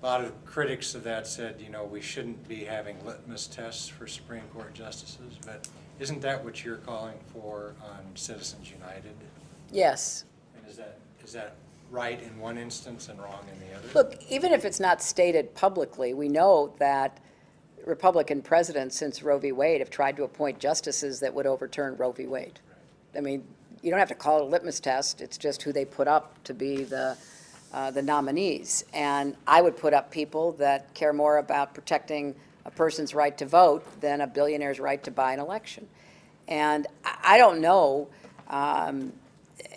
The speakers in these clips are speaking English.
lot of critics of that said, you know, we shouldn't be having litmus tests for Supreme Court justices, but isn't that what you're calling for on Citizens United? Yes. And is that right in one instance and wrong in the other? Look, even if it's not stated publicly, we know that Republican presidents since Roe v. Wade have tried to appoint justices that would overturn Roe v. Wade. I mean, you don't have to call it a litmus test. It's just who they put up to be the nominees. And I would put up people that care more about protecting a person's right to vote than a billionaire's right to buy an election. And I don't know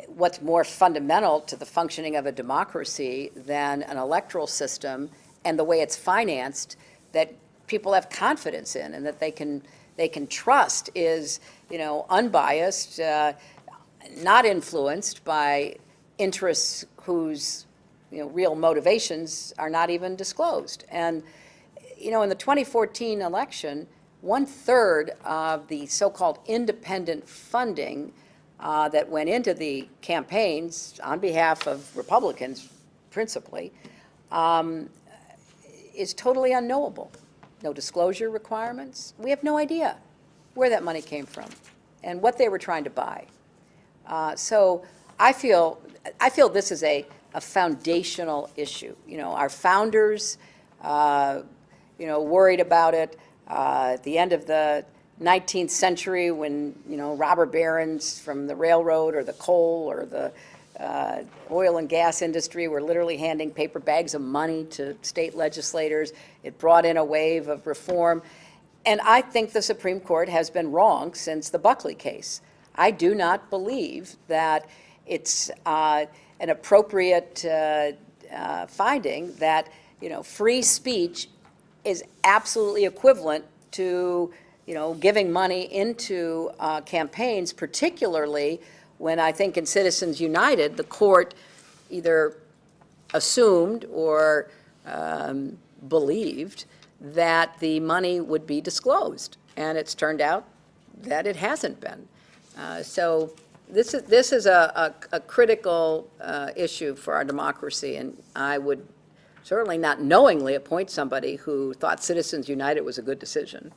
what's more fundamental to the functioning of a democracy than an electoral system and the way it's financed that people have confidence in and that they can trust is, you know, unbiased, not influenced by interests whose, you know, real motivations are not even disclosed. And, you know, in the 2014 election, 1/3 of the so-called independent funding that went into the campaigns on behalf of Republicans, principally, is totally unknowable. No disclosure requirements. We have no idea where that money came from and what they were trying to buy. So I feel this is a foundational issue. You know, our founders, you know, worried about it at the end of the 19th century when, you know, robber barons from the railroad or the coal or the oil and gas industry were literally handing paper bags of money to state legislators. It brought in a wave of reform. And I think the Supreme Court has been wrong since the Buckley case. I do not believe that it's an appropriate finding that, you know, free speech is absolutely equivalent to, you know, giving money into campaigns, particularly when I think in Citizens United, the court either assumed or believed that the money would be disclosed. And it's turned out that it hasn't been. So this is a critical issue for our democracy, and I would certainly not knowingly appoint somebody who thought Citizens United was a good decision.